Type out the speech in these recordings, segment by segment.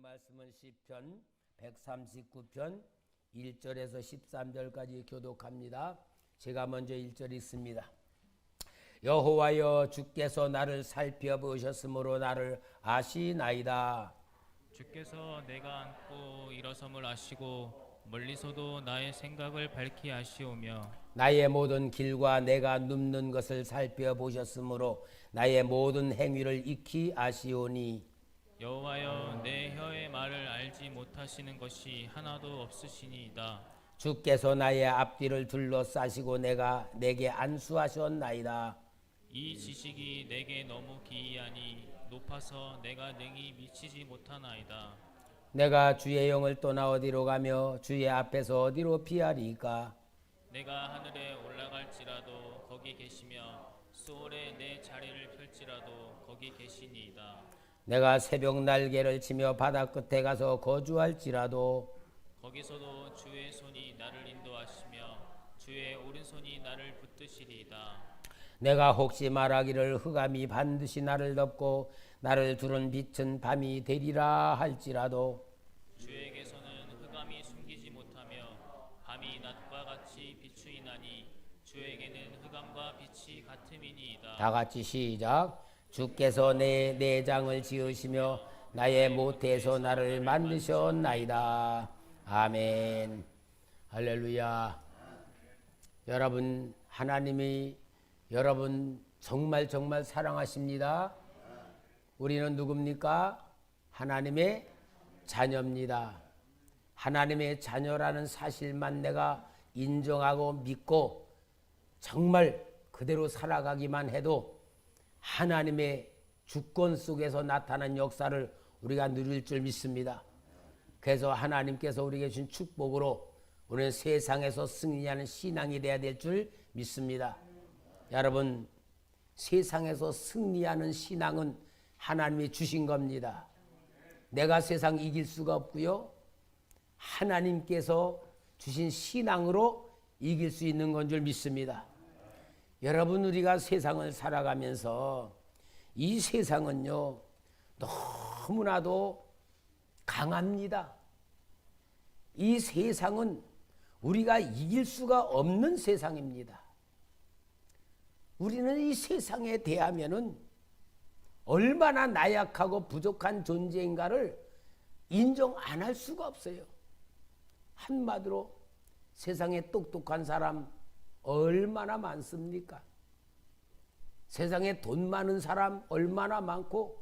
말씀은 시편 139편 1절에서 13절까지 교독합니다. 제가 먼저 1절 읽습니다. 여호와여, 주께서 나를 살펴보셨으므로 나를 아시나이다. 주께서 내가 앉고 일어섬을 아시고 멀리서도 나의 생각을 밝히 아시오며 나의 모든 길과 내가 눕는 것을 살펴보셨으므로 나의 모든 행위를 익히 아시오니 여호와여, 내 혀의 말을 알지 못하시는 것이 하나도 없으시니이다. 주께서 나의 앞뒤를 둘러싸시고 내게 안수하셨나이다. 이 지식이 내게 너무 기이하니 높아서 내가 능히 미치지 못하나이다. 내가 주의 영을 떠나 어디로 가며 주의 앞에서 어디로 피하리까? 내가 하늘에 올라갈지라도 거기 계시며 수월에 내 자리를 펼지라도 거기 계시니이다. 내가 새벽 날개를 치며 바다 끝에 가서 거주할지라도 거기서도 주의 손이 나를 인도하시며 주의 오른손이 나를 붙드시리이다. 내가 혹시 말하기를 흑암이 반드시 나를 덮고 나를 두른 빛은 밤이 되리라 할지라도 주에게서는 흑암이 숨기지 못하며 밤이 낮과 같이 비추이나니 주에게는 흑암과 빛이 같음이니이다. 다 같이 시작. 주께서 내 내장을 지으시며 나의 모태에서 나를 만드셨나이다. 아멘. 할렐루야. 여러분, 하나님이 여러분 정말 사랑하십니다. 우리는 누굽니까? 하나님의 자녀입니다. 하나님의 자녀라는 사실만 내가 인정하고 믿고 정말 그대로 살아가기만 해도 하나님의 주권 속에서 나타난 역사를 우리가 누릴 줄 믿습니다. 그래서 하나님께서 우리에게 준 축복으로 우리는 세상에서 승리하는 신앙이 되어야 될 줄 믿습니다. 여러분, 세상에서 승리하는 신앙은 하나님이 주신 겁니다. 내가 세상 이길 수가 없고요. 하나님께서 주신 신앙으로 이길 수 있는 건 줄 믿습니다. 여러분, 우리가 세상을 살아가면서 이 세상은요, 너무나도 강합니다. 이 세상은 우리가 이길 수가 없는 세상입니다. 우리는 이 세상에 대하면은 얼마나 나약하고 부족한 존재인가를 인정 안 할 수가 없어요. 한마디로 세상에 똑똑한 사람 얼마나 많습니까? 세상에 돈 많은 사람 얼마나 많고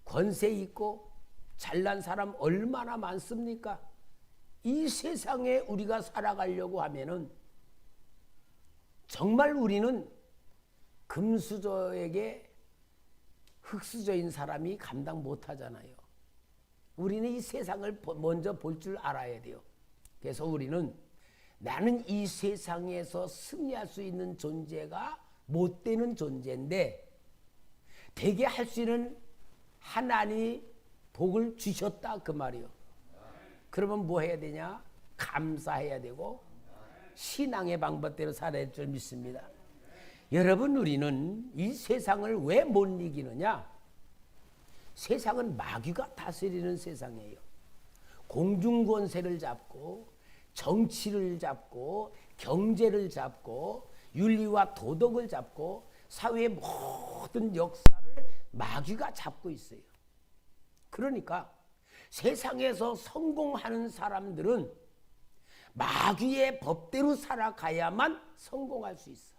권세 있고 잘난 사람 얼마나 많습니까? 이 세상에 우리가 살아가려고 하면은 정말 우리는 금수저에게 흙수저인 사람이 감당 못하잖아요. 우리는 이 세상을 먼저 볼 줄 알아야 돼요. 그래서 우리는 나는 이 세상에서 승리할 수 있는 존재가 못 되는 존재인데 되게 할 수 있는 하나님이 복을 주셨다 그 말이요. 그러면 뭐 해야 되냐? 감사해야 되고 신앙의 방법대로 살아야 될 줄 믿습니다. 여러분, 우리는 이 세상을 왜 못 이기느냐? 세상은 마귀가 다스리는 세상이에요. 공중권세를 잡고 정치를 잡고 경제를 잡고 윤리와 도덕을 잡고 사회의 모든 역사를 마귀가 잡고 있어요. 그러니까 세상에서 성공하는 사람들은 마귀의 법대로 살아가야만 성공할 수 있어.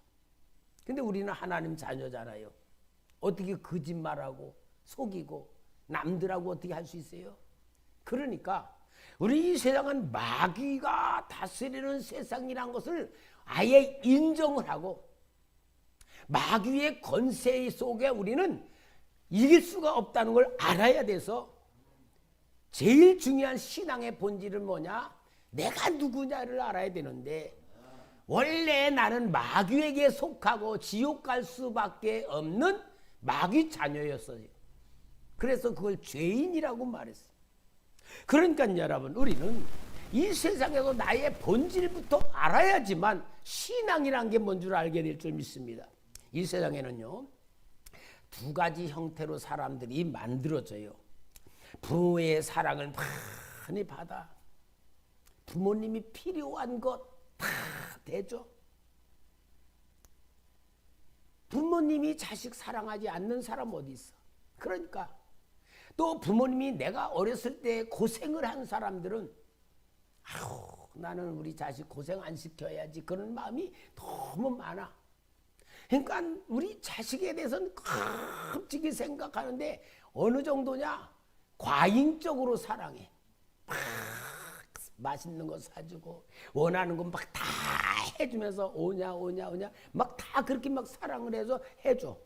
근데 우리는 하나님 자녀잖아요. 어떻게 거짓말하고 속이고 남들하고 어떻게 할 수 있어요? 그러니까 우리 이 세상은 마귀가 다스리는 세상이란 것을 아예 인정을 하고 마귀의 권세 속에 우리는 이길 수가 없다는 걸 알아야 돼서 제일 중요한 신앙의 본질은 뭐냐? 내가 누구냐를 알아야 되는데 원래 나는 마귀에게 속하고 지옥 갈 수밖에 없는 마귀 자녀였어요. 그래서 그걸 죄인이라고 말했어요. 그러니까 여러분, 우리는 이 세상에서 나의 본질부터 알아야지만 신앙이란 게 뭔 줄 알게 될 줄 믿습니다. 이 세상에는요, 두 가지 형태로 사람들이 만들어져요. 부모의 사랑을 많이 받아 부모님이 필요한 것 다 대줘. 부모님이 자식 사랑하지 않는 사람 어디 있어? 그러니까 또 부모님이 내가 어렸을 때 고생을 한 사람들은 아우 나는 우리 자식 고생 안 시켜야지 그런 마음이 너무 많아. 그러니까 우리 자식에 대해서는 끔찍이 생각하는데 어느 정도냐? 과잉적으로 사랑해. 막 맛있는 거 사주고 원하는 거 막 다 해주면서 오냐 막 다 그렇게 막 사랑을 해서 해줘.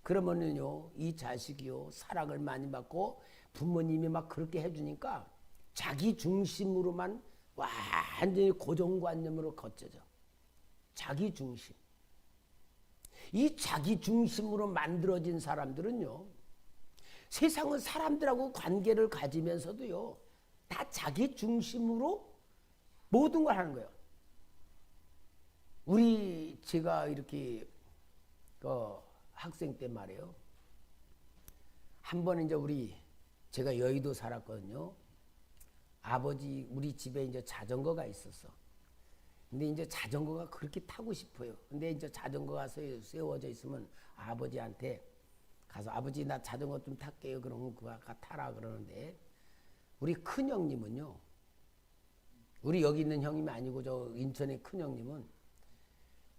그러면은요 이 자식이요 사랑을 많이 받고 부모님이 막 그렇게 해주니까 자기 중심으로만 완전히 고정관념으로 걷져져. 자기 중심. 이 자기 중심으로 만들어진 사람들은요 세상은 사람들하고 관계를 가지면서도요 다 자기 중심으로 모든 걸 하는 거예요. 제가 이렇게 학생 때 말이에요. 한 번 이제 제가 여의도 살았거든요. 아버지 우리 집에 이제 자전거가 있었어. 근데 이제 자전거가 그렇게 타고 싶어요. 근데 이제 자전거가 세워져 있으면 아버지한테 가서 아버지 나 자전거 좀 탈게요. 그러면 그가 타라 그러는데 우리 큰 형님은요. 우리 여기 있는 형님이 아니고 저 인천의 큰 형님은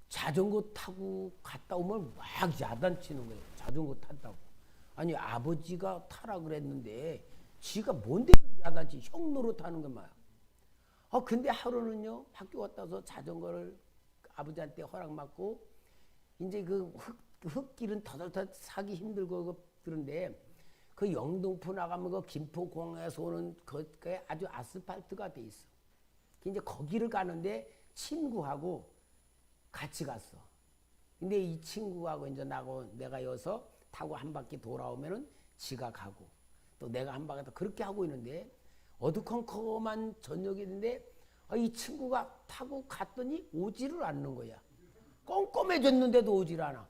자전거 타고 갔다 오면 막 야단치는 거예요. 자전거 탄다고. 아니 아버지가 타라 그랬는데 지가 뭔데 그렇게 야단치 형 노릇하는 것만. 근데 하루는요 학교 갔다 와서 자전거를 아버지한테 허락받고 이제 그 흙길은 터덜터덜 사기 힘들고 그런데 그 영등포 나가면 그 김포공항에서 오는 그게 아주 아스팔트가 돼 있어. 이제 거기를 가는데 친구하고 같이 갔어. 근데 이 친구하고 이제 내가 여서 타고 한 바퀴 돌아오면은 지가 가고 또 내가 한 바퀴 그렇게 하고 있는데 어두컴컴한 저녁인데 이 친구가 타고 갔더니 오지를 않는 거야. 껌껌해졌는데도 오지를 않아.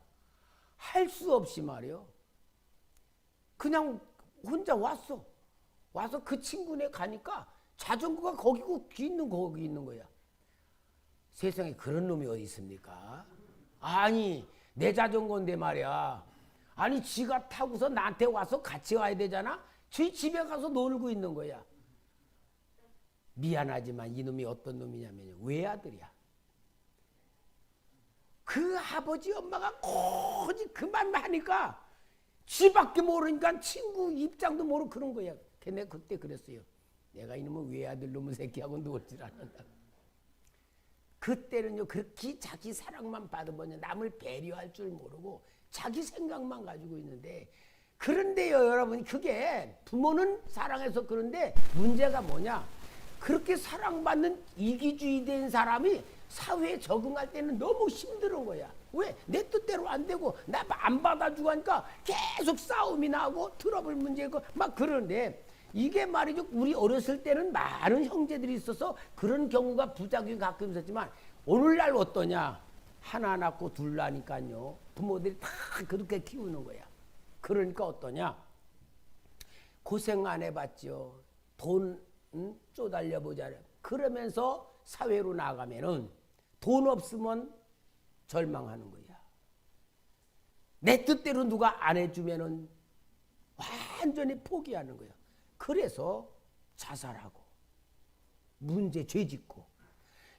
할 수 없이 말이요. 그냥 혼자 왔어. 와서 그 친구네 가니까 자전거가 거기 있는 거야. 세상에 그런 놈이 어디 있습니까? 아니 내 자전거인데 말이야. 아니 지가 타고서 나한테 와서 같이 와야 되잖아. 지 집에 가서 놀고 있는 거야. 미안하지만 이놈이 어떤 놈이냐면요. 외아들이야. 그 아버지 엄마가 오지 그만 하니까 지밖에 모르니까 친구 입장도 모르고 그런 거야. 내가 그때 그랬어요. 내가 이놈은 외아들 놈의 새끼하고 놀질 않는다. 그때는요 그렇게 자기 사랑만 받으면 남을 배려할 줄 모르고 자기 생각만 가지고 있는데 그런데요 여러분 그게 부모는 사랑해서 그런데 문제가 뭐냐 그렇게 사랑받는 이기주의 된 사람이 사회에 적응할 때는 너무 힘든 거야. 왜? 내 뜻대로 안 되고 나 안 받아주고 하니까 계속 싸움이 나고 트러블 문제고 막 그러는데 이게 말이죠. 우리 어렸을 때는 많은 형제들이 있어서 그런 경우가 부작용이 가끔 있었지만 오늘날 어떠냐? 하나 낳고 둘 낳으니까요. 부모들이 다 그렇게 키우는 거야. 그러니까 어떠냐? 고생 안 해봤죠. 돈 쪼달려보자. 그러면서 사회로 나가면은 돈 없으면 절망하는 거야. 내 뜻대로 누가 안 해주면은 완전히 포기하는 거야. 그래서 자살하고 문제 죄짓고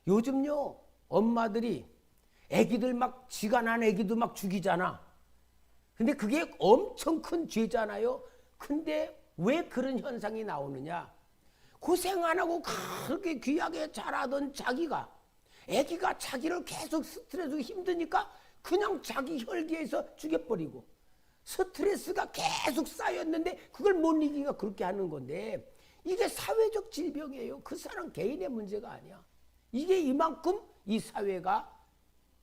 요즘요 엄마들이 애기들 막 지가 난 애기도 막 죽이잖아. 근데 그게 엄청 큰 죄잖아요. 근데 왜 그런 현상이 나오느냐? 고생 안 하고 그렇게 귀하게 자라던 자기가 애기가 자기를 계속 스트레스 힘드니까 그냥 자기 혈기에서 죽여버리고 스트레스가 계속 쌓였는데 그걸 못 이기가 그렇게 하는 건데 이게 사회적 질병이에요. 그 사람 개인의 문제가 아니야. 이게 이만큼 이 사회가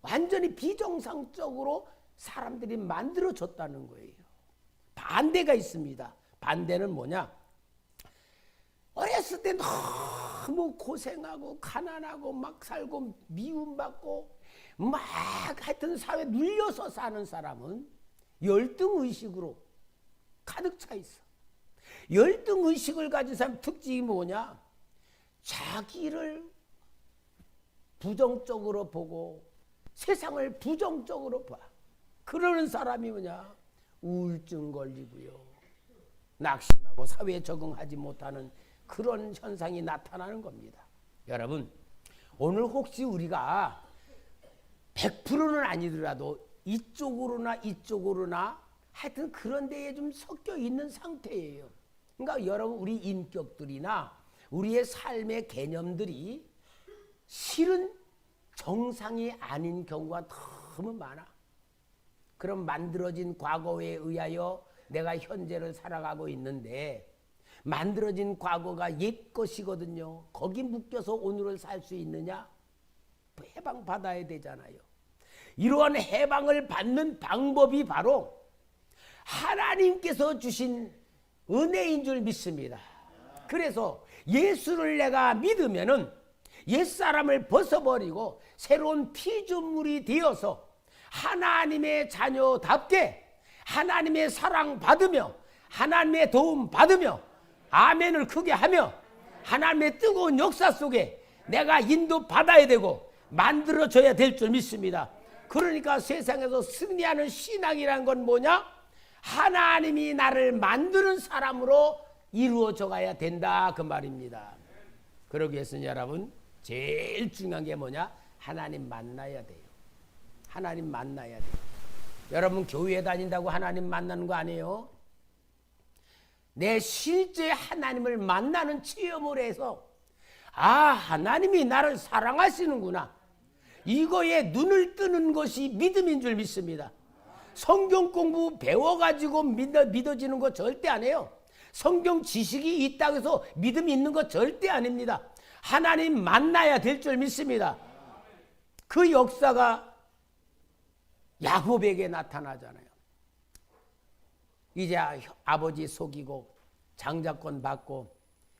완전히 비정상적으로 사람들이 만들어졌다는 거예요. 반대가 있습니다. 반대는 뭐냐? 어렸을 때 너무 고생하고 가난하고 막 살고 미움받고 막 하여튼 사회에 눌려서 사는 사람은 열등의식으로 가득 차 있어. 열등의식을 가진 사람 특징이 뭐냐? 자기를 부정적으로 보고 세상을 부정적으로 봐. 그러는 사람이 뭐냐? 우울증 걸리고요. 낙심하고 사회에 적응하지 못하는 그런 현상이 나타나는 겁니다. 여러분, 오늘 혹시 우리가 100%는 아니더라도 이쪽으로나 이쪽으로나 하여튼 그런 데에 좀 섞여 있는 상태예요. 그러니까 여러분, 우리 인격들이나 우리의 삶의 개념들이 실은 정상이 아닌 경우가 너무 많아. 그럼 만들어진 과거에 의하여 내가 현재를 살아가고 있는데, 만들어진 과거가 옛 것이거든요. 거기 묶여서 오늘을 살 수 있느냐? 해방받아야 되잖아요. 이러한 해방을 받는 방법이 바로 하나님께서 주신 은혜인 줄 믿습니다. 그래서 예수를 내가 믿으면은 옛사람을 벗어버리고 새로운 피조물이 되어서 하나님의 자녀답게 하나님의 사랑 받으며 하나님의 도움 받으며 아멘을 크게 하며 하나님의 뜨거운 역사 속에 내가 인도 받아야 되고 만들어져야 될 줄 믿습니다. 그러니까 세상에서 승리하는 신앙이란 건 뭐냐? 하나님이 나를 만드는 사람으로 이루어져 가야 된다, 그 말입니다. 그러기 위해서는 여러분, 제일 중요한 게 뭐냐? 하나님 만나야 돼요. 하나님 만나야 돼요. 여러분, 교회 다닌다고 하나님 만나는 거 아니에요? 내 실제 하나님을 만나는 체험을 해서 하나님이 나를 사랑하시는구나, 이거에 눈을 뜨는 것이 믿음인 줄 믿습니다. 성경 공부 배워가지고 믿어지는 거 절대 안 해요. 성경 지식이 있다고 해서 믿음이 있는 거 절대 아닙니다. 하나님 만나야 될 줄 믿습니다. 그 역사가 야곱에게 나타나잖아요. 이제 아버지 속이고 장자권 받고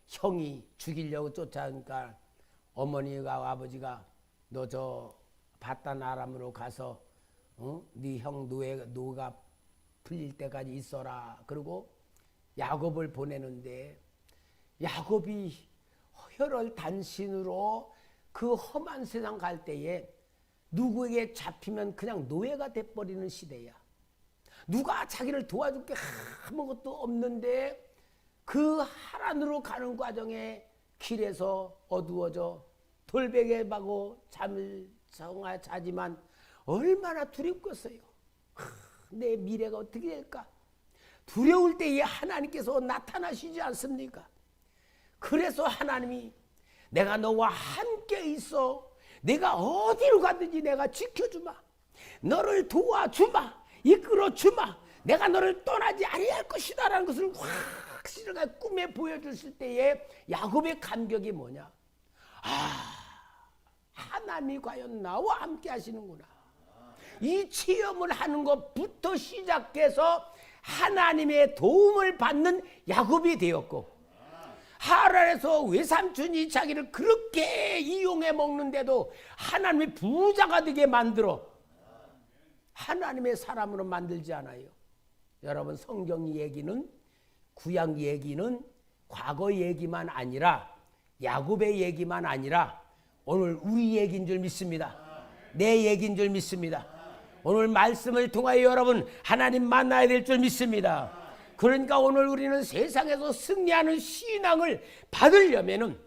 형이 죽이려고 쫓아오니까 어머니가 아버지가 너 저 바단 아람으로 가서 네 형 노가 풀릴 때까지 있어라. 그리고 야곱을 보내는데 야곱이 혈혈 단신으로 그 험한 세상 갈 때에 누구에게 잡히면 그냥 노예가 돼버리는 시대야. 누가 자기를 도와줄 게 아무것도 없는데 그 하란으로 가는 과정에 길에서 어두워져 돌베개 바고 잠을 자지만 얼마나 두렵겠어요. 내 미래가 어떻게 될까? 두려울 때에 하나님께서 나타나시지 않습니까? 그래서 하나님이 내가 너와 함께 있어. 내가 어디로 가든지 내가 지켜주마. 너를 도와주마. 이끌어주마. 내가 너를 떠나지 아니할 것이다 라는 것을 확실하게 꿈에 보여줬을 때에 야곱의 감격이 뭐냐? 하나님이 과연 나와 함께 하시는구나. 이 체험을 하는 것부터 시작해서 하나님의 도움을 받는 야곱이 되었고, 하란에서 외삼촌이 자기를 그렇게 이용해 먹는데도 하나님의 부자가 되게 만들어 하나님의 사람으로 만들지 않아요. 여러분, 성경 얘기는, 구약 얘기는 과거 얘기만 아니라 야곱의 얘기만 아니라 오늘 우리 얘기인 줄 믿습니다. 내 얘기인 줄 믿습니다. 오늘 말씀을 통하여 여러분 하나님 만나야 될 줄 믿습니다. 그러니까 오늘 우리는 세상에서 승리하는 신앙을 받으려면은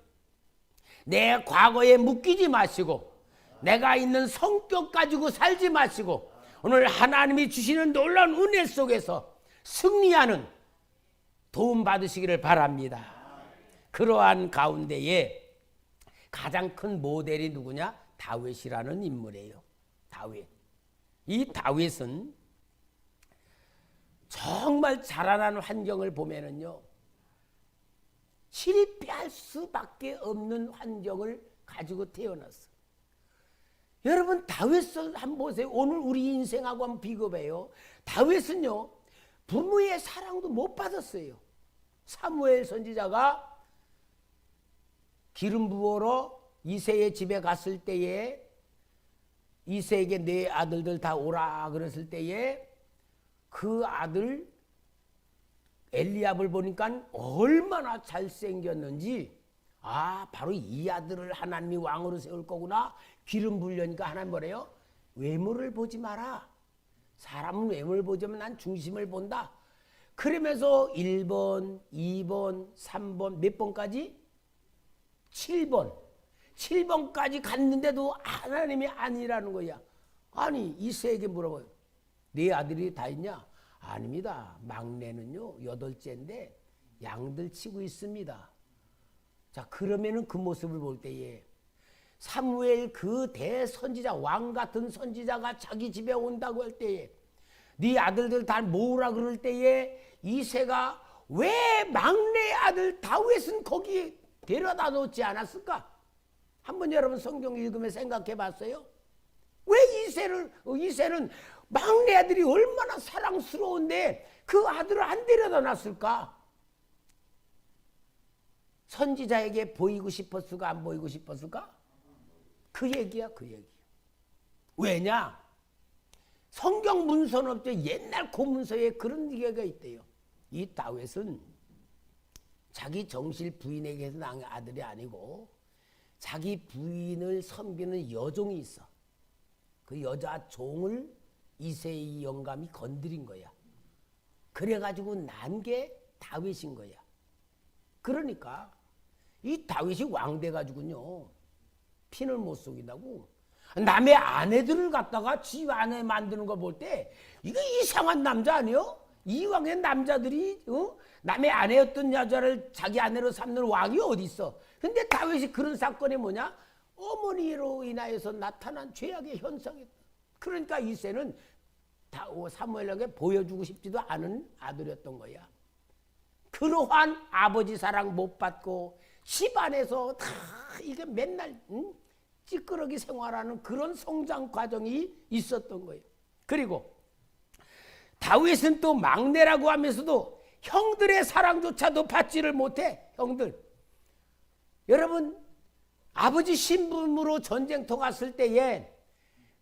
내 과거에 묶이지 마시고 내가 있는 성격 가지고 살지 마시고 오늘 하나님이 주시는 놀라운 은혜 속에서 승리하는 도움 받으시기를 바랍니다. 그러한 가운데에 가장 큰 모델이 누구냐? 다윗이라는 인물이에요. 다윗. 이 다윗은 정말 자라난 환경을 보면은요, 실패할 수밖에 없는 환경을 가지고 태어났어. 여러분, 다윗을 한번 보세요. 오늘 우리 인생하고 한번 비교해요. 다윗은요, 부모의 사랑도 못 받았어요. 사무엘 선지자가 기름 부으러 이새의 집에 갔을 때에 이새에게 네 아들들 다 오라 그랬을 때에 그 아들 엘리압을 보니까 얼마나 잘생겼는지, 아, 바로 이 아들을 하나님이 왕으로 세울 거구나. 기름 부으려니까 하나님 뭐래요? 외모를 보지 마라. 사람은 외모를 보자면 난 중심을 본다. 그러면서 1번, 2번, 3번, 몇 번까지? 7번. 7번까지 갔는데도 하나님이 아니라는 거야. 아니, 이새에게 물어봐요. 네 아들이 다 있냐? 아닙니다. 막내는요, 8째인데 양들 치고 있습니다. 자, 그러면은 그 모습을 볼 때에 사무엘 그 대선지자, 왕 같은 선지자가 자기 집에 온다고 할 때에, 네 아들들 다 모으라 그럴 때에 이새가 왜 막내 아들 다윗은 거기 데려다 놓지 않았을까? 한번 여러분 성경 읽으면 생각해 봤어요? 왜 이새는 막내 아들이 얼마나 사랑스러운데 그 아들을 안 데려다 놨을까? 선지자에게 보이고 싶었을까? 안 보이고 싶었을까? 그 얘기야, 그 얘기. 왜냐? 성경 문서는 없죠. 옛날 고문서에 그런 얘기가 있대요. 이 다윗은 자기 정실 부인에게서 낳은 아들이 아니고 자기 부인을 섬기는 여종이 있어. 그 여자 종을 이새의 영감이 건드린 거야. 그래가지고 난 게 다윗인 거야. 그러니까 이 다윗이 왕 돼가지고요, 핀을 못 속인다고 남의 아내들을 갖다가 지 아내 만드는 거 볼 때 이거 이상한 남자 아니요? 이왕의 남자들이 남의 아내였던 여자를 자기 아내로 삼는 왕이 어디 있어? 근데 다윗이 그런 사건이 뭐냐? 어머니로 인하여서 나타난 죄악의 현상이다. 그러니까 이새는 사무엘에게 보여주고 싶지도 않은 아들이었던 거야. 그러한 아버지 사랑 못 받고 집안에서 다 이게 맨날 찌끄러기 생활하는 그런 성장 과정이 있었던 거예요. 그리고 다윗은 또 막내라고 하면서도 형들의 사랑조차도 받지를 못해. 형들, 여러분, 아버지 신분으로 전쟁터 갔을 때에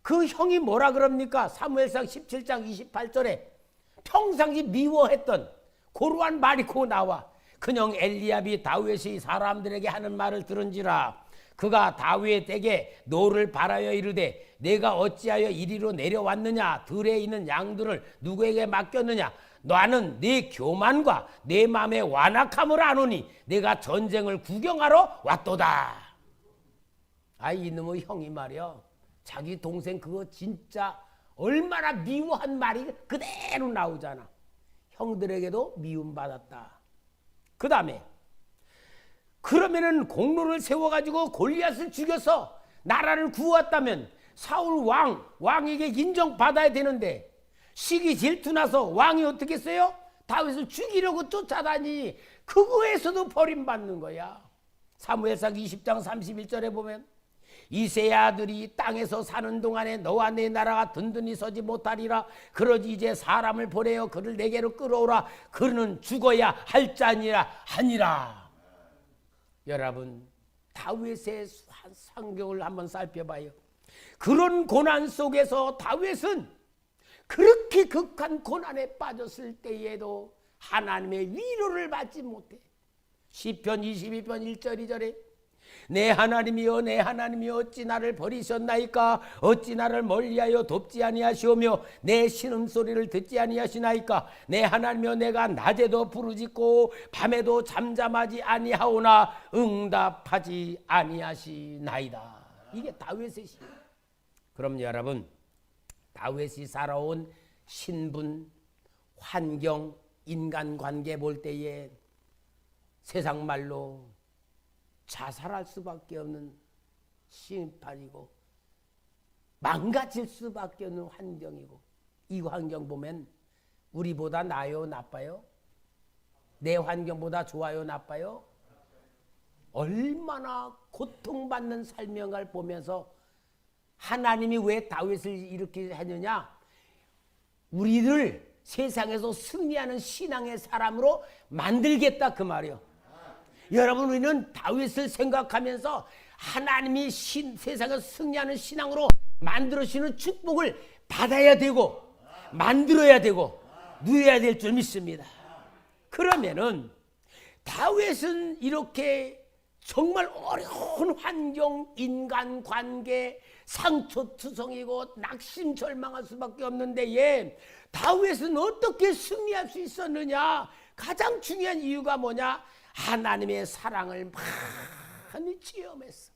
그 형이 뭐라 그럽니까? 사무엘상 17장 28절에 평상시 미워했던 고루한 말이 고 나와. 그녕 엘리압이 다윗이 사람들에게 하는 말을 들은지라. 그가 다윗에게 노를 바라여 이르되 내가 어찌하여 이리로 내려왔느냐? 들에 있는 양들을 누구에게 맡겼느냐? 나는 네 교만과 내 마음의 완악함을 아노니 내가 전쟁을 구경하러 왔도다. 아, 이놈의 형이 말이야, 자기 동생 그거 진짜 얼마나 미워한 말이 그대로 나오잖아. 형들에게도 미움받았다. 그 다음에 그러면은 공로를 세워가지고 골리앗을 죽여서 나라를 구웠다면 사울 왕에게 인정받아야 되는데 시기 질투나서 왕이 어떻게 했어요? 다윗을 죽이려고 쫓아다니 그거에서도 버림받는 거야. 사무엘상 20장 31절에 보면 이새의 아들이 땅에서 사는 동안에 너와 내 나라가 든든히 서지 못하리라. 그러지 이제 사람을 보내어 그를 내게로 끌어오라. 그는 죽어야 할 자니라 하니라. 여러분, 다윗의 상경을 한번 살펴봐요. 그런 고난 속에서 다윗은 그렇게 극한 고난에 빠졌을 때에도 하나님의 위로를 받지 못해. 시편 22편 1절 2절에 내 하나님이여 내 하나님이여 어찌 나를 버리셨나이까? 어찌 나를 멀리하여 돕지 아니하시오며 내 신음소리를 듣지 아니하시나이까? 내 하나님이여 내가 낮에도 부르짖고 밤에도 잠잠하지 아니하오나 응답하지 아니하시나이다. 이게 다윗의 시. 그럼 여러분, 다윗이 살아온 신분, 환경, 인간관계 볼 때에 세상 말로 자살할 수밖에 없는 심판이고 망가질 수밖에 없는 환경이고, 이 환경 보면 우리보다 나아요 나빠요? 내 환경보다 좋아요 나빠요? 얼마나 고통받는 삶을 보면서 하나님이 왜 다윗을 이렇게 했느냐? 우리를 세상에서 승리하는 신앙의 사람으로 만들겠다 그 말이요. 여러분, 우리는 다윗을 생각하면서 하나님이 세상에서 승리하는 신앙으로 만들어주시는 축복을 받아야 되고 만들어야 되고 누려야 될 줄 믿습니다. 그러면은 다윗은 이렇게 정말 어려운 환경, 인간관계, 상처투성이고 낙심 절망할 수밖에 없는데 다윗은 어떻게 승리할 수 있었느냐? 가장 중요한 이유가 뭐냐? 하나님의 사랑을 많이 체험했어.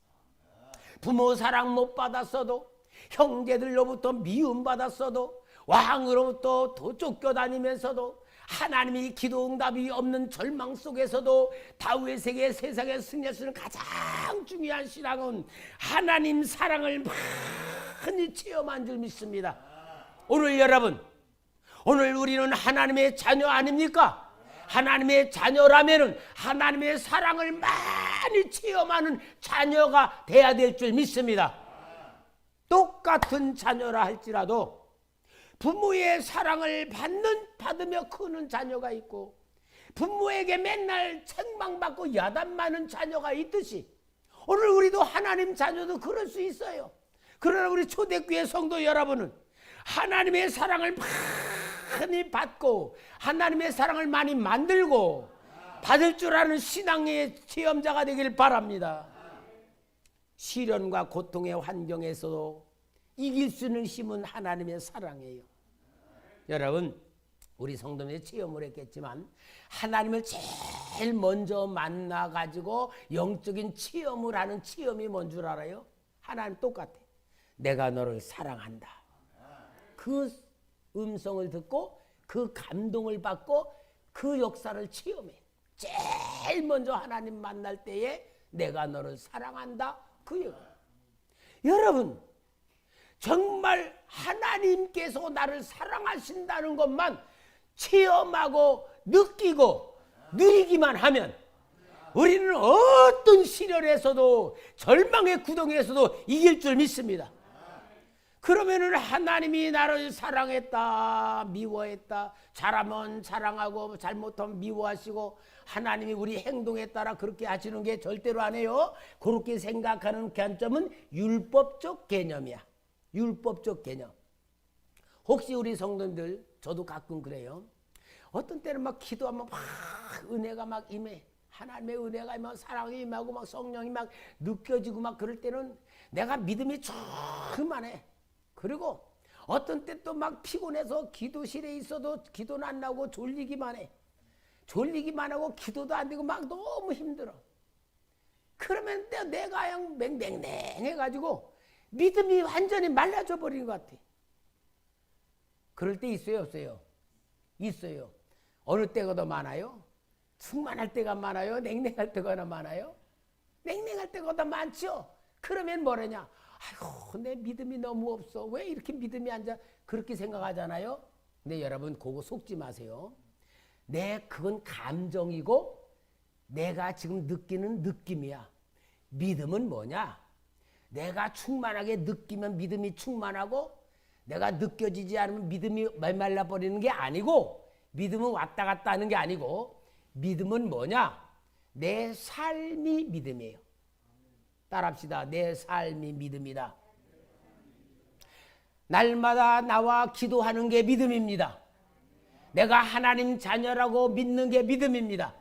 부모 사랑 못 받았어도, 형제들로부터 미움받았어도, 왕으로부터 더 쫓겨다니면서도, 하나님이 기도 응답이 없는 절망 속에서도 다윗에게 세상에 승리할 수 있는 가장 중요한 신앙은 하나님 사랑을 많이 체험한 줄 믿습니다. 오늘 여러분, 오늘 우리는 하나님의 자녀 아닙니까? 하나님의 자녀라면 하나님의 사랑을 많이 체험하는 자녀가 돼야 될 줄 믿습니다. 똑같은 자녀라 할지라도 부모의 사랑을 받으며 크는 자녀가 있고, 부모에게 맨날 책망받고 야단맞는 자녀가 있듯이 오늘 우리도 하나님 자녀도 그럴 수 있어요. 그러나 우리 초대교회 성도 여러분은 하나님의 사랑을 많이 받고 하나님의 사랑을 많이 만들고 받을 줄 아는 신앙의 체험자가 되길 바랍니다. 시련과 고통의 환경에서도 이길 수 있는 힘은 하나님의 사랑이에요. 여러분, 우리 성도님이 체험을 했겠지만 하나님을 제일 먼저 만나가지고 영적인 체험을 하는 체험이 뭔 줄 알아요? 하나님 똑같아. 내가 너를 사랑한다. 그 음성을 듣고 그 감동을 받고 그 역사를 체험해. 제일 먼저 하나님 만날 때에 내가 너를 사랑한다. 그 얘기. 여러분, 정말 하나님께서 나를 사랑하신다는 것만 체험하고 느끼고 누리기만 하면 우리는 어떤 시련에서도 절망의 구덩이에서도 이길 줄 믿습니다. 그러면은 하나님이 나를 사랑했다, 미워했다, 잘하면 사랑하고 잘못하면 미워하시고 하나님이 우리 행동에 따라 그렇게 하시는 게 절대로 아니에요. 그렇게 생각하는 관점은 율법적 개념이야. 율법적 개념. 혹시 우리 성도님들, 저도 가끔 그래요. 어떤 때는 막 기도하면 막 은혜가 막 임해. 하나님의 은혜가 막 사랑이 임하고 막 성령이 막 느껴지고 막 그럴 때는 내가 믿음이 충만해. 그리고 어떤 때 또 막 피곤해서 기도실에 있어도 기도는 안 나오고 졸리기만 해. 졸리기만 하고 기도도 안 되고 막 너무 힘들어. 그러면 내가 그냥 맹맹해가지고 믿음이 완전히 말라져 버리는 것 같아. 그럴 때 있어요, 없어요? 있어요. 어느 때가 더 많아요? 충만할 때가 많아요? 냉랭할 때가 많아요? 냉랭할 때가 더 많죠? 그러면 뭐라냐? 아이고, 내 믿음이 너무 없어. 왜 이렇게 믿음이 안 자? 그렇게 생각하잖아요? 근데 여러분, 그거 속지 마세요. 그건 감정이고 내가 지금 느끼는 느낌이야. 믿음은 뭐냐? 내가 충만하게 느끼면 믿음이 충만하고 내가 느껴지지 않으면 믿음이 메말라 버리는 게 아니고, 믿음은 왔다 갔다 하는 게 아니고, 믿음은 뭐냐? 내 삶이 믿음이에요. 따라합시다. 내 삶이 믿음이다. 날마다 나와 기도하는 게 믿음입니다. 내가 하나님 자녀라고 믿는 게 믿음입니다.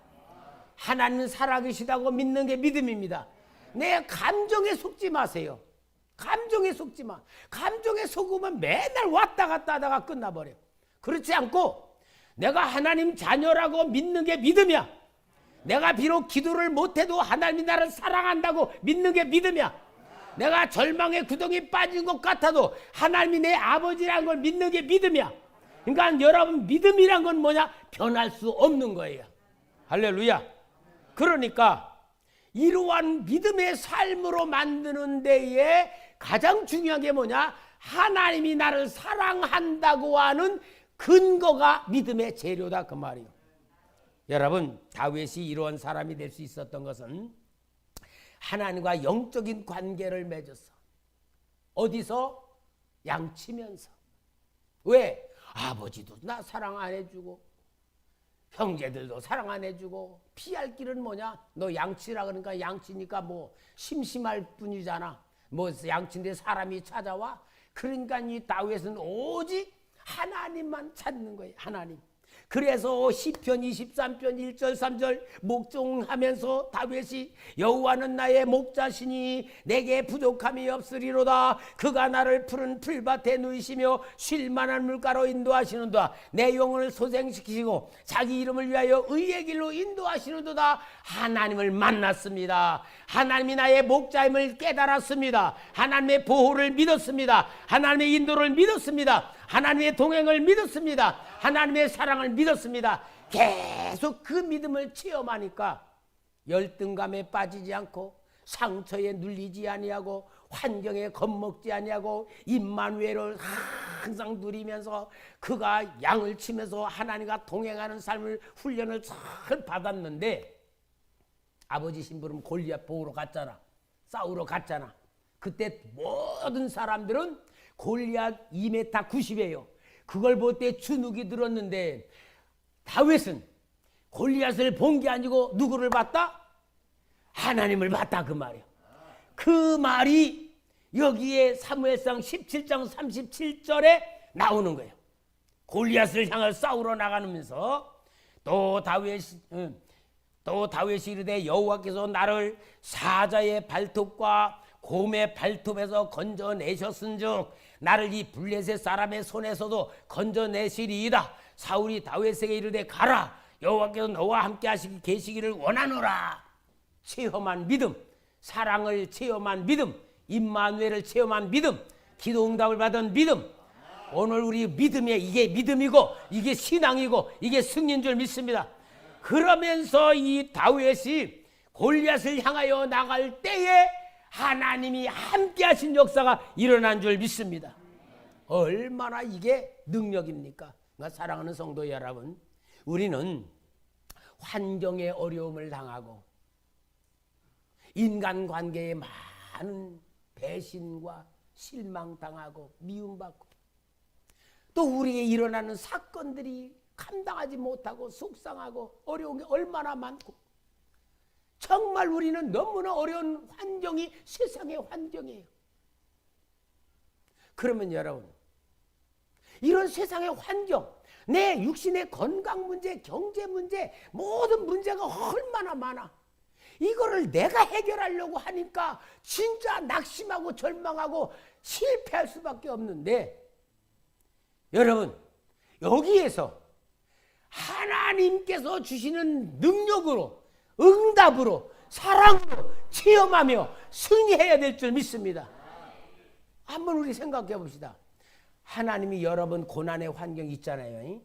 하나님 살아계시다고 믿는 게 믿음입니다. 내 감정에 속지 마세요. 감정에 속지 마. 감정에 속으면 맨날 왔다 갔다 하다가 끝나버려. 그렇지 않고 내가 하나님 자녀라고 믿는 게 믿음이야. 내가 비록 기도를 못해도 하나님이 나를 사랑한다고 믿는 게 믿음이야. 내가 절망의 구덩이에 빠진 것 같아도 하나님이 내 아버지라는 걸 믿는 게 믿음이야. 그러니까 여러분, 믿음이란 건 뭐냐? 변할 수 없는 거예요. 할렐루야. 그러니까 이러한 믿음의 삶으로 만드는 데에 가장 중요한 게 뭐냐? 하나님이 나를 사랑한다고 하는 근거가 믿음의 재료다, 그 말이에요. 여러분, 다윗이 이러한 사람이 될 수 있었던 것은 하나님과 영적인 관계를 맺었어. 어디서? 양치면서. 왜? 아버지도 나 사랑 안 해주고 형제들도 사랑 안 해주고 피할 길은 뭐냐? 너 양치라 그러니까 양치니까 뭐 심심할 뿐이잖아. 뭐 양치인데 사람이 찾아와? 그러니까 이 다윗은 오직 하나님만 찾는 거예요. 하나님. 그래서 시편 23편 1절 3절 목종하면서 다윗이 여호와는 나의 목자시니 내게 부족함이 없으리로다. 그가 나를 푸른 풀밭에 누이시며 쉴만한 물가로 인도하시는도다. 내 영혼을 소생시키시고 자기 이름을 위하여 의의 길로 인도하시는도다. 하나님을 만났습니다. 하나님이 나의 목자임을 깨달았습니다. 하나님의 보호를 믿었습니다. 하나님의 인도를 믿었습니다. 하나님의 동행을 믿었습니다. 하나님의 사랑을 믿었습니다. 계속 그 믿음을 체험하니까 열등감에 빠지지 않고 상처에 눌리지 아니하고 환경에 겁먹지 아니하고 임마누엘을 항상 누리면서 그가 양을 치면서 하나님과 동행하는 삶을 훈련을 잘 받았는데 아버지 심부름 골리앗 보러 갔잖아. 싸우러 갔잖아. 그때 모든 사람들은 골리앗 2m 90이에요. 그걸 볼 때 주눅이 들었는데 다윗은 골리앗을 본 게 아니고 누구를 봤다? 하나님을 봤다 그 말이에요. 그 말이 여기에 사무엘상 17장 37절에 나오는 거예요. 골리앗을 향해 싸우러 나가면서 또 다윗이 이르되 여호와께서 나를 사자의 발톱과 곰의 발톱에서 건져내셨은즉 나를 이 블레셋 사람의 손에서도 건져내시리이다. 사울이 다윗에게 이르되 가라. 여호와께서 너와 함께 계시기를 원하노라. 체험한 믿음, 사랑을 체험한 믿음, 임마누엘을 체험한 믿음, 기도 응답을 받은 믿음. 오늘 우리 믿음에 이게 믿음이고 이게 신앙이고 이게 승리인 줄 믿습니다. 그러면서 이 다윗이 골리앗을 향하여 나갈 때에 하나님이 함께 하신 역사가 일어난 줄 믿습니다. 얼마나 이게 능력입니까? 그러니까 사랑하는 성도 여러분, 우리는 환경의 어려움을 당하고 인간관계에 많은 배신과 실망당하고 미움받고 또 우리에게 일어나는 사건들이 감당하지 못하고 속상하고 어려운 게 얼마나 많고 정말 우리는 너무나 어려운 환경이 세상의 환경이에요. 그러면 여러분, 이런 세상의 환경, 내 육신의 건강 문제, 경제 문제, 모든 문제가 얼마나 많아. 이거를 내가 해결하려고 하니까 진짜 낙심하고 절망하고 실패할 수밖에 없는데, 여러분, 여기에서 하나님께서 주시는 능력으로, 응답으로, 사랑으로 체험하며 승리해야 될 줄 믿습니다. 한번 우리 생각해 봅시다. 하나님이 여러분 고난의 환경 있잖아요.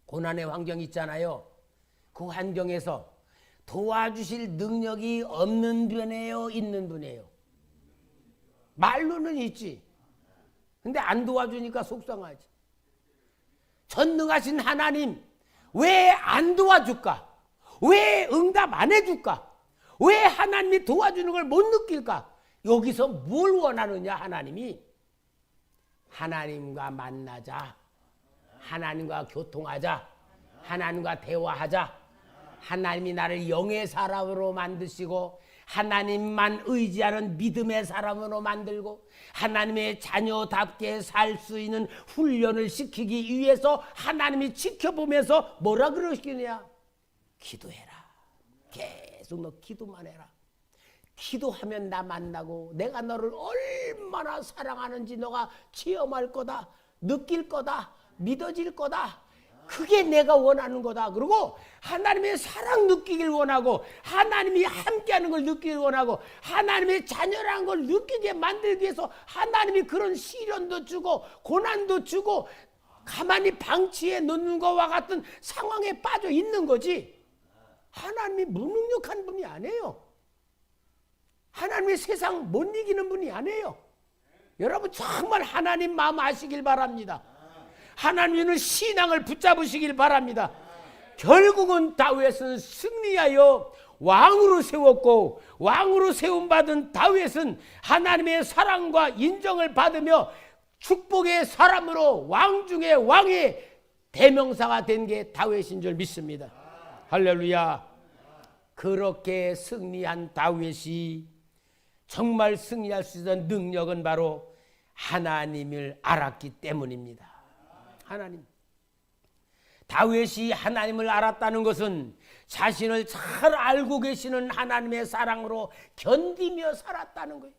고난의 환경 있잖아요. 그 환경에서 도와주실 능력이 없는 분이에요, 있는 분이에요? 말로는 있지. 근데 안 도와주니까 속상하지. 전능하신 하나님 왜 안 도와줄까? 왜 응답 안 해줄까? 왜 하나님이 도와주는 걸 못 느낄까? 여기서 뭘 원하느냐? 하나님이 하나님과 만나자, 하나님과 교통하자, 하나님과 대화하자. 하나님이 나를 영의 사람으로 만드시고 하나님만 의지하는 믿음의 사람으로 만들고 하나님의 자녀답게 살 수 있는 훈련을 시키기 위해서 하나님이 지켜보면서 뭐라 그러시느냐? 기도해라. 계속 너 기도만 해라. 기도하면 나 만나고 내가 너를 얼마나 사랑하는지 너가 체험할 거다. 느낄 거다. 믿어질 거다. 그게 내가 원하는 거다. 그리고 하나님의 사랑 느끼길 원하고 하나님이 함께하는 걸 느끼길 원하고 하나님의 자녀라는 걸 느끼게 만들기 위해서 하나님이 그런 시련도 주고 고난도 주고 가만히 방치해 놓는 것과 같은 상황에 빠져 있는 거지. 하나님이 무능력한 분이 아니에요. 하나님의 세상 못 이기는 분이 아니에요. 여러분 정말 하나님 마음 아시길 바랍니다. 하나님은 신앙을 붙잡으시길 바랍니다. 결국은 다윗은 승리하여 왕으로 세웠고 왕으로 세움받은 다윗은 하나님의 사랑과 인정을 받으며 축복의 사람으로 왕 중에 왕의 대명사가 된 게 다윗인 줄 믿습니다. 할렐루야. 그렇게 승리한 다윗이 정말 승리할 수 있는 능력은 바로 하나님을 알았기 때문입니다. 하나님. 다윗이 하나님을 알았다는 것은 자신을 잘 알고 계시는 하나님의 사랑으로 견디며 살았다는 거예요.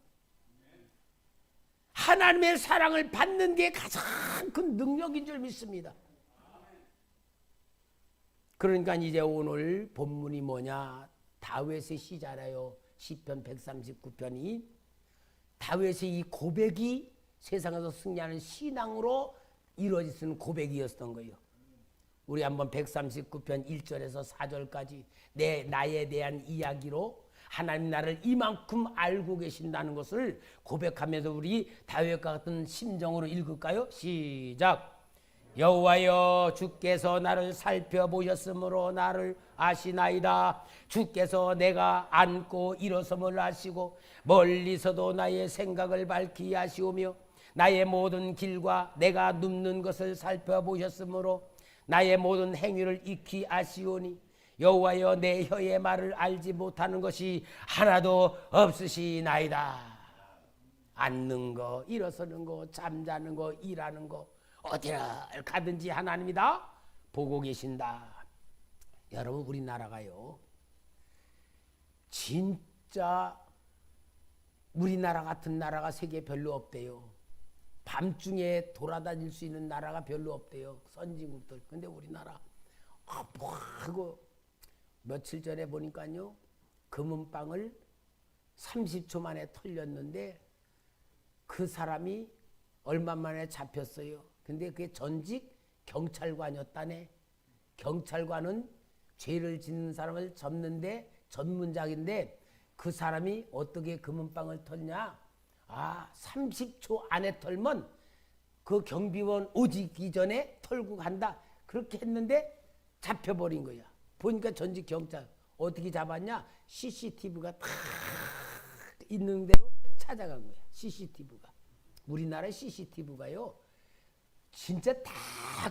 하나님의 사랑을 받는 게 가장 큰 능력인 줄 믿습니다. 그러니까 이제 오늘 본문이 뭐냐? 다윗의 시잖아요. 시편 139편이 다윗의 이 고백이 세상에서 승리하는 신앙으로 이루어지는 고백이었던 거예요. 우리 한번 139편 1절에서 4절까지 나에 대한 이야기로 하나님 나를 이만큼 알고 계신다는 것을 고백하면서 우리 다윗과 같은 심정으로 읽을까요? 시작. 여호와여, 주께서 나를 살펴보셨으므로 나를 아시나이다. 주께서 내가 앉고 일어섬을 아시고 멀리서도 나의 생각을 밝히 아시오며 나의 모든 길과 내가 눕는 것을 살펴보셨으므로 나의 모든 행위를 익히 아시오니 여호와여, 내 혀의 말을 알지 못하는 것이 하나도 없으시나이다. 앉는 거, 일어서는 거, 잠자는 거, 일하는 거, 어디를 가든지 하나님이 다 보고 계신다. 여러분, 우리나라가요, 진짜 우리나라 같은 나라가 세계에 별로 없대요. 밤중에 돌아다닐 수 있는 나라가 별로 없대요, 선진국들. 근데 우리나라 뭐 하고 며칠 전에 보니까요, 금은방을 30초 만에 털렸는데 그 사람이 얼마 만에 잡혔어요. 근데 그게 전직 경찰관이었다네. 경찰관은 죄를 짓는 사람을 잡는데 전문작인데 그 사람이 어떻게 금은방을 털냐? 30초 안에 털면 그 경비원 오지기 전에 털고 간다. 그렇게 했는데 잡혀버린 거야. 보니까 전직 경찰. 어떻게 잡았냐? CCTV가 다 있는 대로 찾아간 거야. CCTV가. 우리나라 CCTV가요, 진짜 다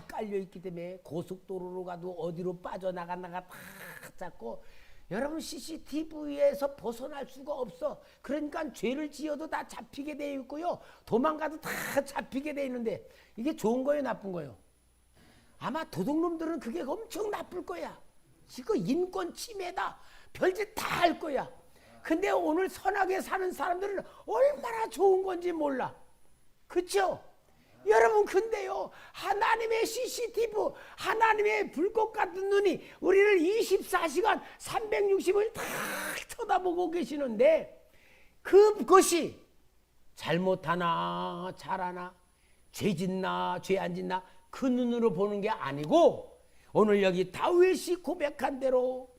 깔려있기 때문에 고속도로로 가도 어디로 빠져나가다가 다 잡고, 여러분 CCTV에서 벗어날 수가 없어. 그러니까 죄를 지어도 다 잡히게 돼 있고요, 도망가도 다 잡히게 돼 있는데 이게 좋은 거예요, 나쁜 거예요? 아마 도둑놈들은 그게 엄청 나쁠 거야. 이거 인권 침해다, 별짓 다 할 거야. 근데 오늘 선하게 사는 사람들은 얼마나 좋은 건지 몰라. 그렇죠? 여러분, 근데요, 하나님의 CCTV, 하나님의 불꽃 같은 눈이 우리를 24시간 360을 다 쳐다보고 계시는데, 그것이 잘못하나 잘하나, 죄 짓나 죄 안 짓나 그 눈으로 보는 게 아니고, 오늘 여기 다윗이 고백한 대로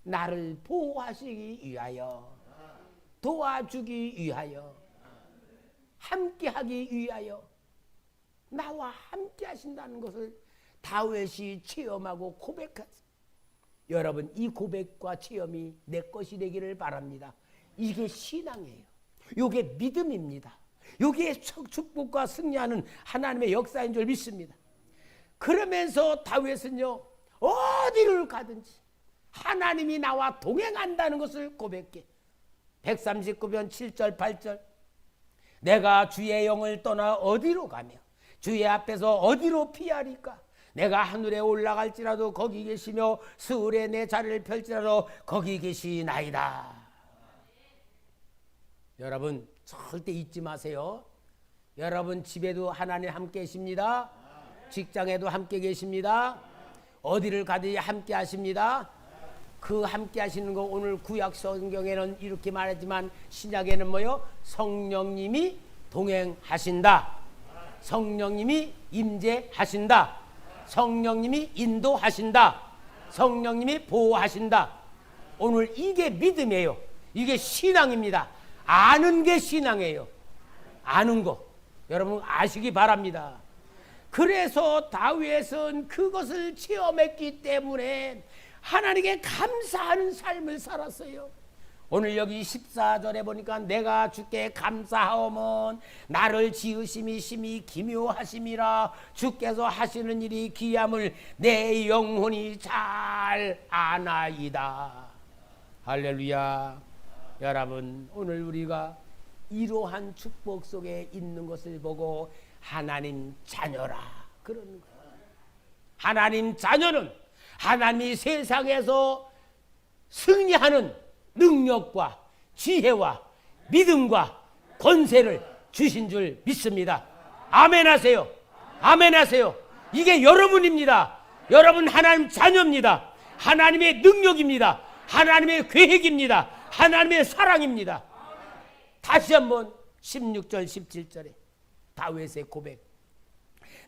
나를 보호하시기 위하여, 도와주기 위하여, 함께하기 위하여 나와 함께 하신다는 것을 다윗이 체험하고 고백했어요. 여러분, 이 고백과 체험이 내 것이 되기를 바랍니다. 이게 신앙이에요. 이게 믿음입니다. 이게 축복과 승리하는 하나님의 역사인 줄 믿습니다. 그러면서 다윗은요, 어디를 가든지 하나님이 나와 동행한다는 것을 고백해. 139편 7절 8절. 내가 주의 영을 떠나 어디로 가며 주의 앞에서 어디로 피하리까? 내가 하늘에 올라갈지라도 거기 계시며 스울에 내 자리를 펼지라도 거기 계시나이다. 여러분, 절대 잊지 마세요. 여러분 집에도 하나님 함께 계십니다. 직장에도 함께 계십니다. 어디를 가든지 함께 하십니다. 그 함께 하시는 거 오늘 구약 성경에는 이렇게 말하지만 신약에는 뭐요? 성령님이 동행하신다. 성령님이 임재하신다. 성령님이 인도하신다. 성령님이 보호하신다. 오늘 이게 믿음이에요. 이게 신앙입니다. 아는 게 신앙이에요. 아는 거. 여러분 아시기 바랍니다. 그래서 다윗은 그것을 체험했기 때문에 하나님께 감사하는 삶을 살았어요. 오늘 여기 14절에 보니까 내가 주께 감사하오면 나를 지으심이 심히 기묘하심이라 주께서 하시는 일이 기함을 내 영혼이 잘 아나이다. 할렐루야. 여러분, 오늘 우리가 이러한 축복 속에 있는 것을 보고 하나님 자녀라 그러는 거예요. 하나님 자녀는 하나님이 세상에서 승리하는 능력과 지혜와 믿음과 권세를 주신 줄 믿습니다. 아멘 하세요. 아멘 하세요. 이게 여러분입니다. 여러분 하나님 자녀입니다. 하나님의 능력입니다. 하나님의 계획입니다. 하나님의 사랑입니다. 다시 한번 16절 17절에 다윗의 고백.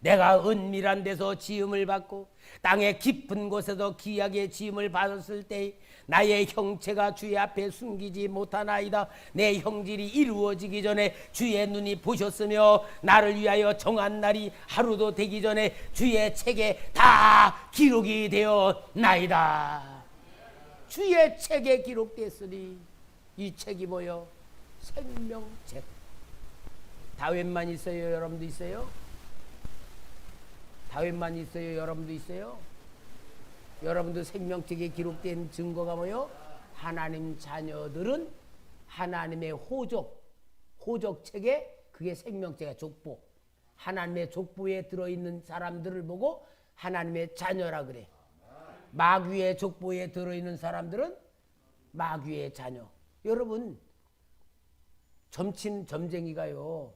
내가 은밀한 데서 지음을 받고 땅의 깊은 곳에서 귀하게 지음을 받았을 때 나의 형체가 주의 앞에 숨기지 못하나이다. 내 형질이 이루어지기 전에 주의 눈이 보셨으며 나를 위하여 정한 날이 하루도 되기 전에 주의 책에 다 기록이 되었나이다. 주의 책에 기록됐으니 이 책이 뭐요? 생명책. 다윗만 있어요? 여러분도 있어요? 다윗만 있어요? 여러분도 있어요? 여러분도 생명책에 기록된 증거가 뭐요? 하나님 자녀들은 하나님의 호족책에 그게 생명책의 족보. 하나님의 족보에 들어있는 사람들을 보고 하나님의 자녀라 그래. 마귀의 족보에 들어있는 사람들은 마귀의 자녀. 여러분 점쟁이가요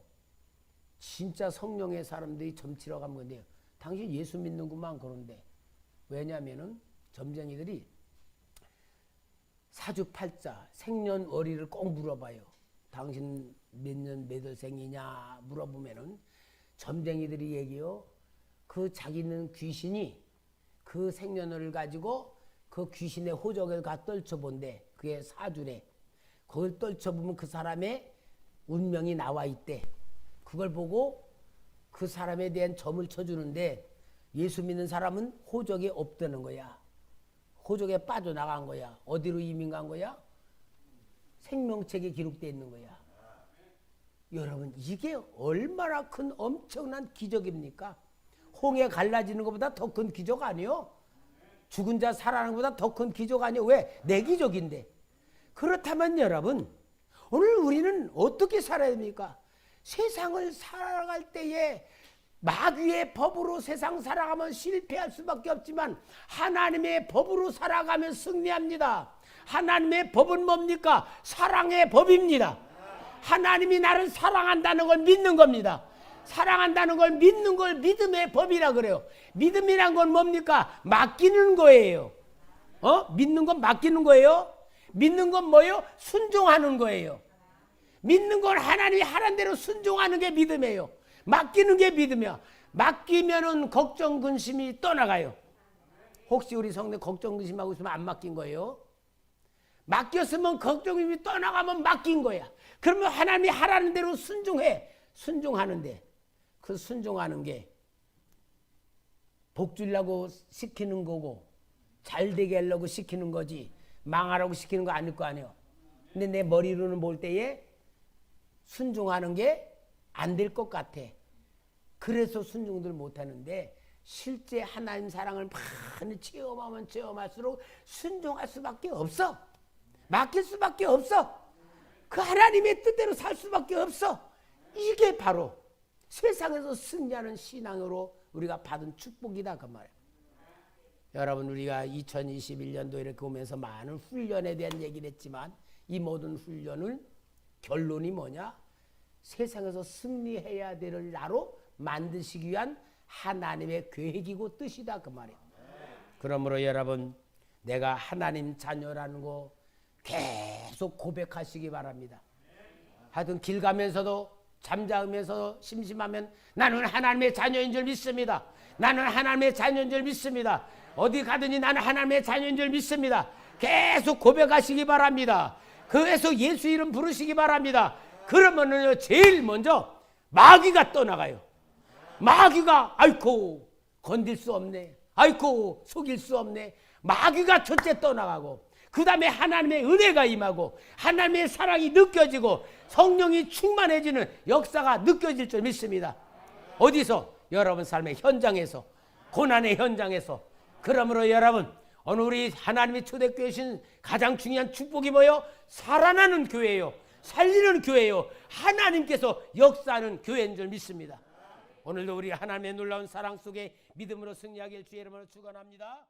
진짜 성령의 사람들이 점치러 가면 건데요. 당신 예수 믿는구만 그런데 왜냐하면은 점쟁이들이 사주팔자 생년월일을 꼭 물어봐요. 당신 몇 년 몇 월생이냐 물어보면은 점쟁이들이 얘기요. 그 자기는 귀신이 그 생년월을 가지고 그 귀신의 호적을 가 떨쳐본대. 그게 사주래. 그걸 떨쳐보면 그 사람의 운명이 나와 있대. 그걸 보고 그 사람에 대한 점을 쳐주는데 예수 믿는 사람은 호적에 없다는 거야. 호적에 빠져나간 거야. 어디로 이민 간 거야? 생명책에 기록되어 있는 거야. 여러분 이게 얼마나 큰 엄청난 기적입니까? 홍해 갈라지는 것보다 더 큰 기적 아니요? 죽은 자 살아나는 것보다 더 큰 기적 아니요? 왜? 내 기적인데. 그렇다면 여러분 오늘 우리는 어떻게 살아야 됩니까? 세상을 살아갈 때에 마귀의 법으로 세상 살아가면 실패할 수밖에 없지만 하나님의 법으로 살아가면 승리합니다. 하나님의 법은 뭡니까? 사랑의 법입니다. 하나님이 나를 사랑한다는 걸 믿는 겁니다. 사랑한다는 걸 믿는 걸 믿음의 법이라 그래요. 믿음이란 건 뭡니까? 맡기는 거예요. 믿는 건 맡기는 거예요. 믿는 건 뭐예요? 순종하는 거예요. 믿는 건 하나님이 하라는 대로 순종하는 게 믿음이에요. 맡기는 게 믿음이야. 맡기면은 걱정 근심이 떠나가요. 혹시 우리 성도 걱정 근심하고 있으면 안 맡긴 거예요? 맡겼으면 걱정 근심이 떠나가면 맡긴 거야. 그러면 하나님이 하라는 대로 순종해. 순종하는데 그 순종하는 게 복 주려고 시키는 거고 잘 되게 하려고 시키는 거지 망하라고 시키는 거 아닐 거 아니에요. 근데 내 머리로는 볼 때에 순종하는 게 안 될 것 같아. 그래서 순종들 못하는데 실제 하나님 사랑을 많이 체험하면 체험할수록 순종할 수밖에 없어. 맡길 수밖에 없어. 그 하나님의 뜻대로 살 수밖에 없어. 이게 바로 세상에서 승리하는 신앙으로 우리가 받은 축복이다 그 말이에요. 여러분 우리가 2021년도 이렇게 오면서 많은 훈련에 대한 얘기를 했지만 이 모든 훈련은 결론이 뭐냐? 세상에서 승리해야 될 나로 만드시기 위한 하나님의 계획이고 뜻이다 그 말이에요. 그러므로 여러분 내가 하나님 자녀라는 거 계속 고백하시기 바랍니다. 하여튼 길 가면서도 잠자면서 심심하면 나는 하나님의 자녀인 줄 믿습니다. 나는 하나님의 자녀인 줄 믿습니다. 어디 가든지 나는 하나님의 자녀인 줄 믿습니다. 계속 고백하시기 바랍니다. 그래서 예수 이름 부르시기 바랍니다. 그러면은 제일 먼저 마귀가 떠나가요. 마귀가 아이고 건들 수 없네. 아이고 속일 수 없네. 마귀가 첫째 떠나가고 그 다음에 하나님의 은혜가 임하고 하나님의 사랑이 느껴지고 성령이 충만해지는 역사가 느껴질 줄 믿습니다. 어디서? 여러분 삶의 현장에서, 고난의 현장에서. 그러므로 여러분 오늘 우리 하나님이 초대교회 신 가장 중요한 축복이 뭐예요? 살아나는 교회예요. 살리는 교회예요. 하나님께서 역사하는 교회인 줄 믿습니다. 오늘도 우리 하나님의 놀라운 사랑 속에 믿음으로 승리하길 주의 이름으로 축원합니다.